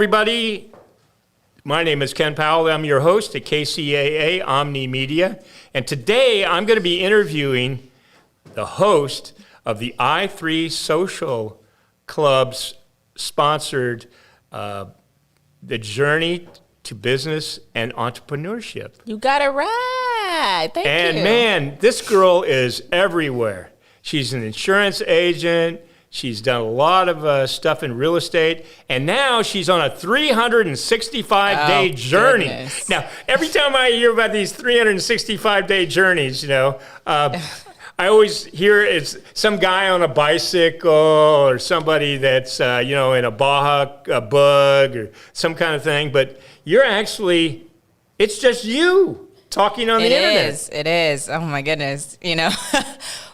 Everybody, my name is Ken Powell. I'm your host at KCAA Omni Media. And today I'm going to be interviewing the host of the I3 Social Club's sponsored The Journey to Business and Entrepreneurship. You got it right. Thank you. And man, this girl is everywhere. She's an insurance agent. She's done a lot of stuff in real estate, and now she's on a 365-day journey. Goodness. Now, every time I hear about these 365-day journeys, I always hear it's some guy on a bicycle or somebody that's, in a Baja Bug or some kind of thing. But you're actually, it's just you talking on the internet. It is. Oh, my goodness.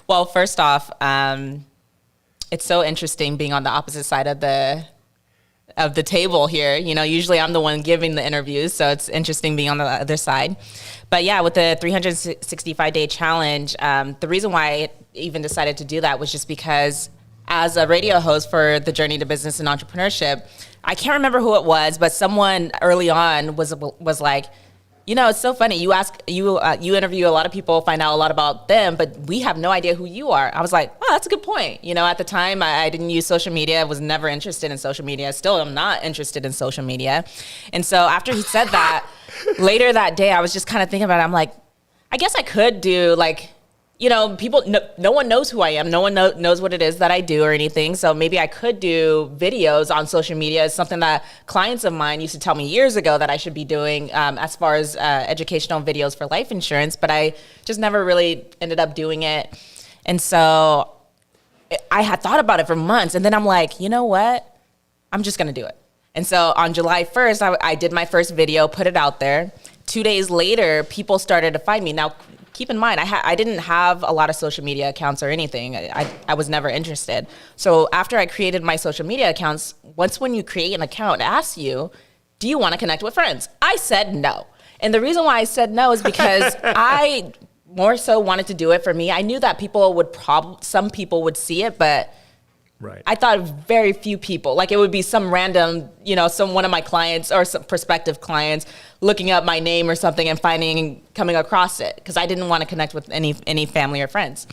Well, first off, it's so interesting being on the opposite side of the table here. Usually I'm the one giving the interviews, so it's interesting being on the other side. But yeah, with the 365-day challenge, the reason why I even decided to do that was just because as a radio host for The Journey to Business and Entrepreneurship, I can't remember who it was, but someone early on was like, it's so funny. You interview a lot of people, find out a lot about them, but we have no idea who you are. I was like, oh, that's a good point. At the time, I didn't use social media. I was never interested in social media. Still am not interested in social media. And so after he said that, later that day, I was just kind of thinking about it. I'm like, I guess I could do people, no one knows who I am. No one knows what it is that I do or anything. So maybe I could do videos on social media. It's something that clients of mine used to tell me years ago that I should be doing as far as educational videos for life insurance, but I just never really ended up doing it. And so I had thought about it for months. And then I'm like, you know what? I'm just going to do it. And so on July 1st, I did my first video, put it out there. 2 days later, people started to find me. Now, keep in mind, I didn't have a lot of social media accounts or anything. I was never interested. So after I created my social media accounts, when you create an account, it asks you, do you want to connect with friends? I said no. And the reason why I said no is because I more so wanted to do it for me. I knew that some people would see it, but right. I thought very few people, like it would be some random, one of my clients or some prospective clients looking up my name or something and coming across it because I didn't want to connect with any family or friends.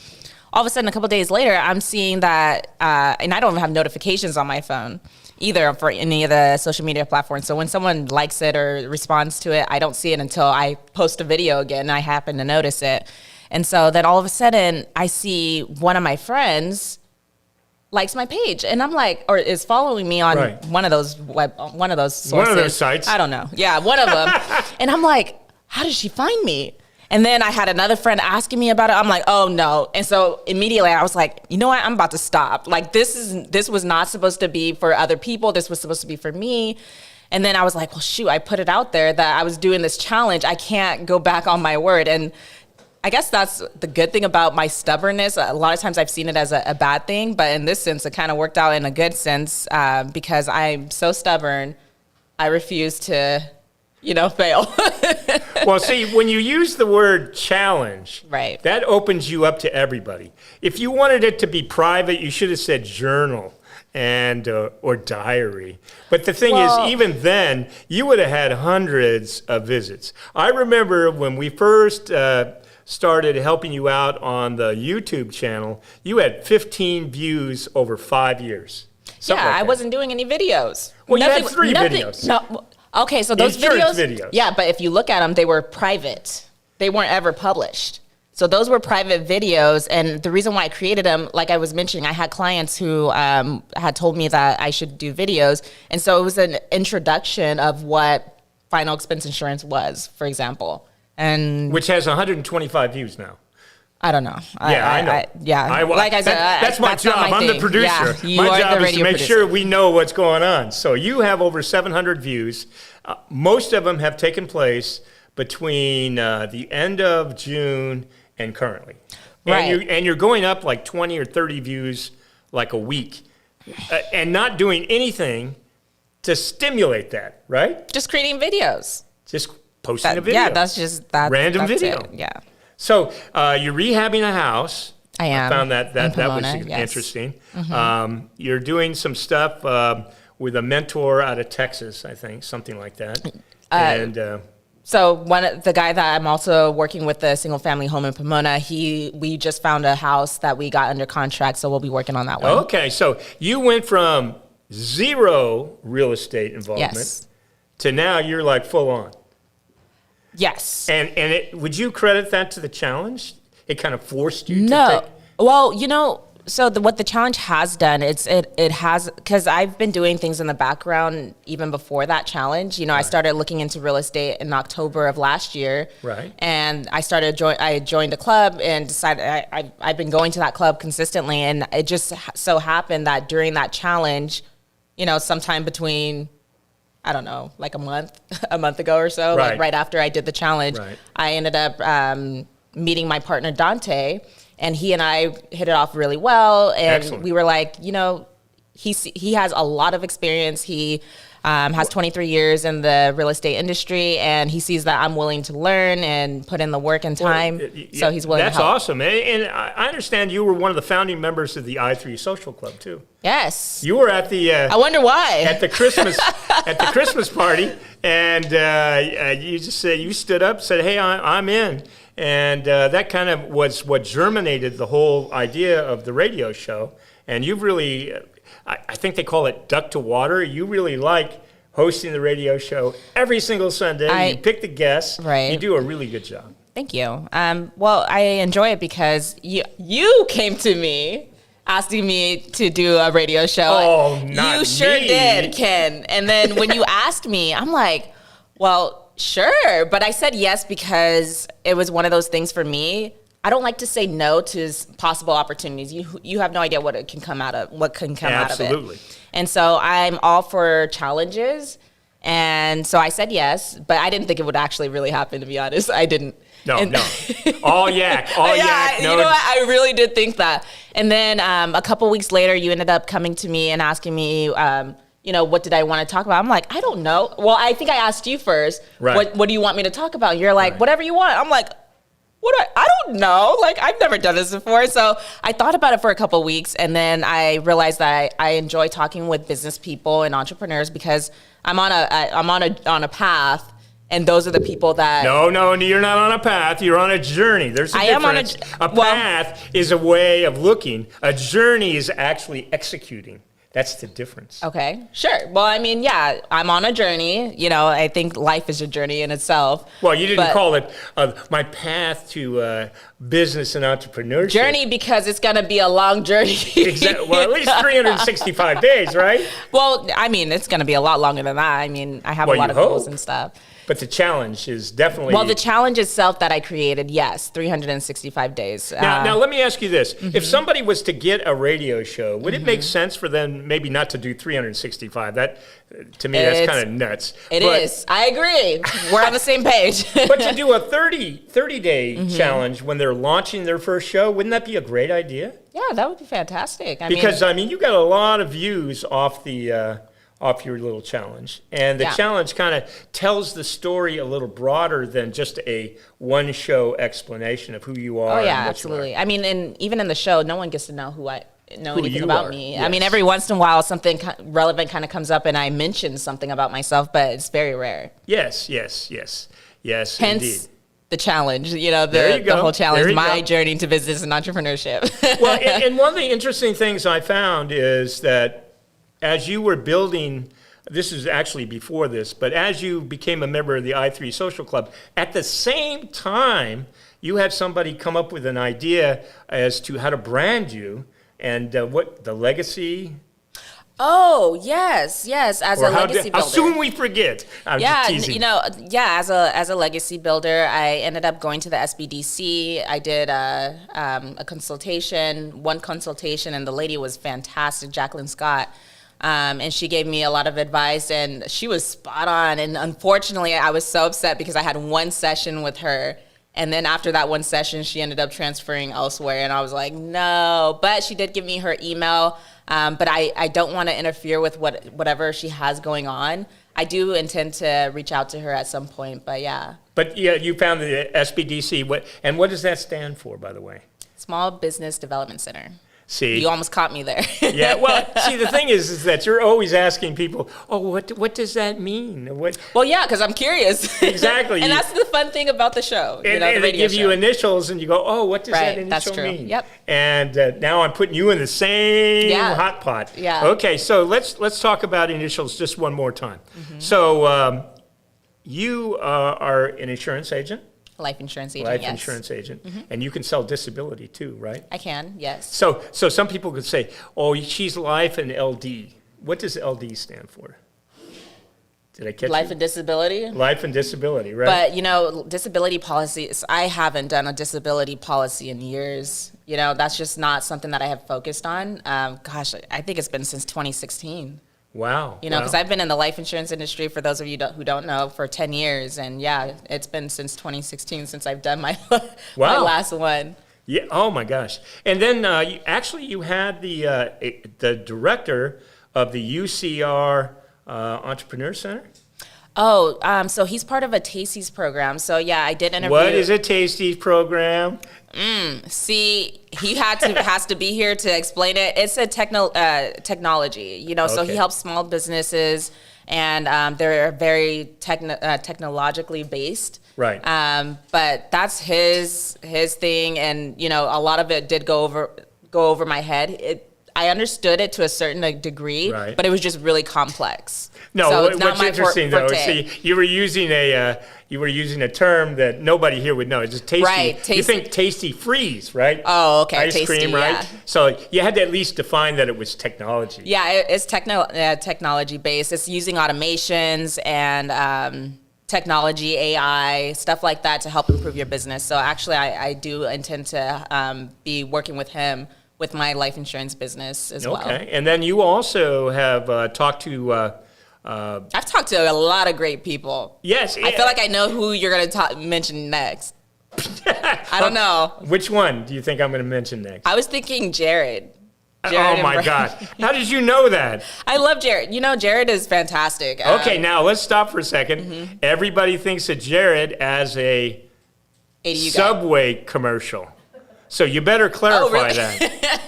All of a sudden, a couple of days later, I'm seeing that, and I don't have notifications on my phone either for any of the social media platforms. So when someone likes it or responds to it, I don't see it until I post a video again and I happen to notice it. And so then all of a sudden, I see one of my friends likes my page, and I'm like, or is following me on one of those sources. One of those sites. I don't know. Yeah, one of them. And I'm like, how did she find me? And then I had another friend asking me about it. I'm like, oh no. And so immediately I was like, you know what? I'm about to stop. Like this was not supposed to be for other people. This was supposed to be for me. And then I was like, well, shoot, I put it out there that I was doing this challenge. I can't go back on my word. And I guess that's the good thing about my stubbornness. A lot of times I've seen it as a bad thing, but in this sense, it kind of worked out in a good sense because I'm so stubborn. I refuse to, fail. Well, see, when you use the word challenge, right, that opens you up to everybody. If you wanted it to be private, you should have said journal and or diary. But the thing is, even then, you would have had hundreds of visits. I remember when we first started helping you out on the YouTube channel, you had 15 views over 5 years. I wasn't doing any videos. Well, you had three videos. No, okay, so those videos. Yeah, but if you look at them, they were private. They weren't ever published. So those were private videos, and the reason why I created them, like I was mentioning, I had clients who had told me that I should do videos, and so it was an introduction of what final expense insurance was, for example. And which has 125 views now. I don't know. I know. Like I said, that's my job. I'm the producer. Yeah, my job is to make sure we know what's going on. So you have over 700 views. Most of them have taken place between the end of June and currently. Right. And you're going up like 20 or 30 views like a week and not doing anything to stimulate that, right? Just creating videos. Just posting a video. Yeah, that's random video. It. Yeah. So you're rehabbing a house. I am. I found that was yes. interesting. Mm-hmm. You're doing some stuff with a mentor out of Texas, I think, something like that. And So the guy that I'm also working with, the single family home in Pomona, we just found a house that we got under contract, so we'll be working on that one. okay, so you went from zero real estate involvement Yes. to now you're like full on. Yes. And would you credit that to the challenge? It kind of forced you to No. take... Well, so what the challenge has done, it has, because I've been doing things in the background even before that challenge. I started looking into real estate in October of last year. Right. And I joined a club and decided I've been going to that club consistently. And it just so happened that during that challenge, sometime between, I don't know, like a month ago or so, Right. like right after I did the challenge, Right. I ended up meeting my partner, Dante. And he and I hit it off really well. And Excellent. we were like, he has a lot of experience. He has 23 years in the real estate industry, and he sees that I'm willing to learn and put in the work and time. So he's willing to help. That's awesome. And I understand you were one of the founding members of the I3 Social Club, too. Yes. You were at the... I wonder why. At the Christmas party, and you just said, you stood up, said, "Hey, I'm in," and that kind of was what germinated the whole idea of the radio show. And you've really, I think they call it duck to water. You really like hosting the radio show every single Sunday. You pick the guests. Right. You do a really good job. Thank you. Well, I enjoy it because you came to me asking me to do a radio show. Oh, not You sure me. did, Ken. And then when you asked me, I'm like, well, sure. But I said yes because it was one of those things for me. I don't like to say no to possible opportunities. You have no idea what can come out of out of it. Absolutely. And so I'm all for challenges. And so I said yes, but I didn't think it would actually really happen, to be honest. I didn't. No. All yak. All yak. No. You know what? I really did think that. And then a couple weeks later, you ended up coming to me and asking me, what did I want to talk about? I'm like, I don't know. Well, I think I asked you first. Right. What do you want me to talk about? And you're like, Right. Whatever you want. I'm like, I don't know. Like, I've never done this before. So I thought about it for a couple of weeks, and then I realized that I enjoy talking with business people and entrepreneurs because I'm on a path. And those are the people that... No, you're not on a path. You're on a journey. There's a difference. A path is a way of looking. A journey is actually executing. That's the difference. Okay, sure. Well, I mean, yeah, I'm on a journey. I think life is a journey in itself. Well, you didn't call it my path to business and entrepreneurship. Journey because it's going to be a long journey. Exactly. Well, at least 365 days, right? Well, I mean, it's going to be a lot longer than that. I mean, I have a lot of goals and stuff. But the challenge is definitely... Well, the challenge itself that I created, yes, 365 days. Now let me ask you this. Mm-hmm. If somebody was to get a radio show, would it make sense for them maybe not to do 365? That, to me, that's kind of nuts. It is. I agree. We're on the same page. But to do a 30-day challenge when they're launching their first show, wouldn't that be a great idea? Yeah, that would be fantastic. Because you got a lot of views off your little challenge. And the challenge kind of tells the story a little broader than just a one-show explanation of who you are. Oh, yeah, absolutely. I mean, and even in the show, no one gets to know who anything about me. Yes. I mean, every once in a while, something relevant kind of comes up and I mention something about myself, but it's very rare. Yes, Hence, indeed. The challenge, the whole challenge, my journey to business and entrepreneurship. Well, and one of the interesting things I found is that as you were building, this is actually before this, but as you became a member of the I3 Social Club, at the same time, you had somebody come up with an idea as to how to brand you and what the legacy. Oh, yes, as a legacy builder. How soon we forget. I'm just teasing. As a legacy builder, I ended up going to the SBDC. I did one consultation, and the lady was fantastic, Jacqueline Scott. And she gave me a lot of advice, and she was spot on. And unfortunately, I was so upset because I had one session with her. And then after that one session, she ended up transferring elsewhere. And I was like, no. But she did give me her email. But I don't want to interfere with whatever she has going on. I do intend to reach out to her at some point, but yeah. But yeah, you found the SBDC. What does that stand for, by the way? Small Business Development Center. See, You almost caught me there. yeah. Well, see, the thing is that you're always asking people, "Oh, what does that mean?" What? Well, yeah, because I'm curious. Exactly. And that's the fun thing about the show. And, the and they radio give you show. initials, and you go, "Oh, what does that Right, that's initial true. mean?" Yep. And now I'm putting you in the same Yeah. hot pot. Yeah. Okay, so let's talk about initials just one more time. Mm-hmm. So you are an insurance agent, Life insurance agent, life yes. insurance agent, and you can sell disability too, right? I can, yes. So some people could say, "Oh, she's life and LD." What does LD stand for? Did I catch Life you? and disability. Life and disability, right? But, disability policies, I haven't done a disability policy in years. That's just not something that I have focused on. Gosh, I think it's been since 2016. Wow. Because I've been in the life insurance industry, for those of you who don't know, for 10 years. And yeah, it's been since 2016 since I've done my, my Wow. last one. Yeah. Oh my gosh. And then you had the director of the UCR Entrepreneur Center. Oh, so he's part of a Tasty's program. So yeah, I did interview. What is a Tasty program? See, he has to be here to explain it. It's a technology, so Okay. he helps small businesses, and they're very technologically based. Right. But that's his thing, and a lot of it did go over my head. I understood it to a certain degree, Right. but it was just really complex. No, So it's not what's my interesting though, forte. see, you were using a term that nobody here would know. It's just tasty. Right, You tasty. think tasty freeze, right? Oh, okay, Ice tasty, cream, right? yeah. So you had to at least define that it was technology. Yeah, it's technology based. It's using automations and technology, AI, stuff like that to help improve your business. So actually, I do intend to be working with him with my life insurance business as well. Okay, and then you also have talked to. I've talked to a lot of great people. Yes, I feel like I know who you're going to mention next. I don't know. Which one do you think I'm going to mention next? I was thinking Jared. Oh and my Brian. gosh! How did you know that? I love Jared. Jared is fantastic. Okay, now let's stop for a second. Everybody thinks of Jared as a ADU guy. Subway commercial, so you better clarify really? that.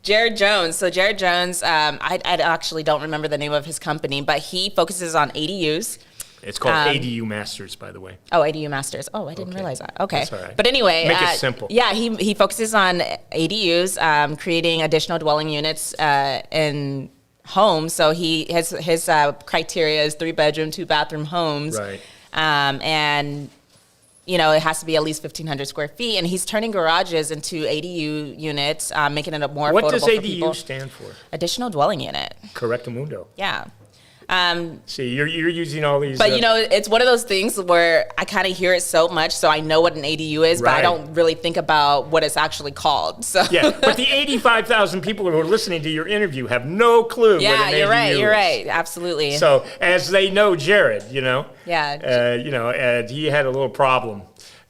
Jared Jones. So Jared Jones, I actually don't remember the name of his company, but he focuses on ADUs. It's called ADU Masters, by the way. Oh, ADU Masters. Oh, I didn't realize that. Okay. That's all right. But anyway. Make it simple. Yeah, he focuses on ADUs, creating additional dwelling units in homes. So his criteria is 3-bedroom, 2-bathroom homes. Right. And it has to be at least 1,500 square feet. And he's turning garages into ADU units, making it more What affordable does for ADU people. stand for? Additional dwelling unit. Correctamundo. Yeah. See, you're using all these. But it's one of those things where I kind of hear it so much, so I know what an ADU is, but I Right. don't really think about what it's actually called. So Yeah, but the 85,000 people who are listening to your interview have no clue what an you're right. ADU You're is. right. Absolutely. So as they know Jared, Yeah. and he had a little problem,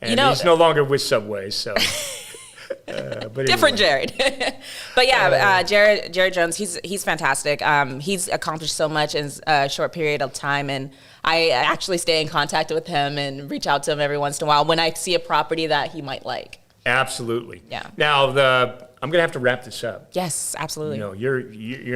and he's no longer with Subway. So, but Different anyway. Jared. But yeah, Jared Jones, he's fantastic. He's accomplished so much in a short period of time, and I actually stay in contact with him and reach out to him every once in a while when I see a property that he might like. Absolutely. Yeah. Now I'm gonna have to wrap this up. Yes, absolutely. You're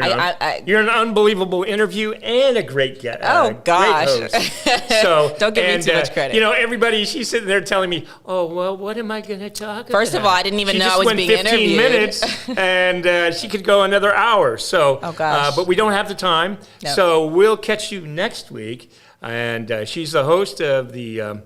I- you're an unbelievable interview and a great guest. Oh, gosh. Great host. So Don't give me too much credit. Everybody, she's sitting there telling me, "Oh well, what am I going to talk about?" First of all, I didn't even She know just I was went being 15 interviewed. minutes, and she could go another hour. So, Oh, gosh. but we don't have the time. No. So we'll catch you next week. And she's the host of the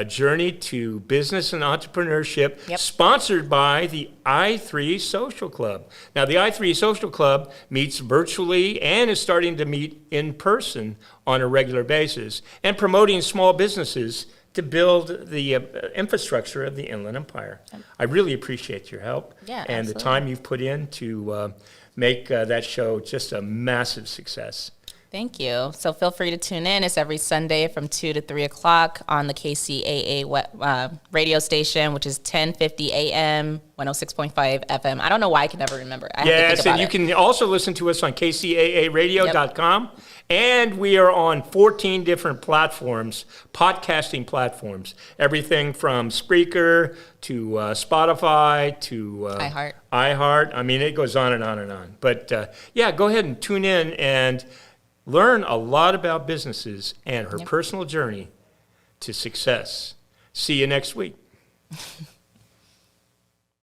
Journey to Business and Entrepreneurship, Yep. sponsored by the i3 Social Club. Now, the i3 Social Club meets virtually and is starting to meet in person on a regular basis and promoting small businesses to build the infrastructure of the Inland Empire. I really appreciate your help Yeah, and the absolutely. time you've put in to make that show just a massive success. Thank you. So feel free to tune in. It's every Sunday from 2 to 3 o'clock on the KCAA radio station, which is 1050 AM, 106.5 FM. I don't know why I can never remember. I have to think Yes, about and you it. can also listen to us on KCAAradio.com. And we are on 14 different platforms, podcasting platforms. Everything from Spreaker to Spotify to iHeart. I mean, it goes on and on and on. But yeah, go ahead and tune in and learn a lot about businesses and her personal journey to success. See you next week.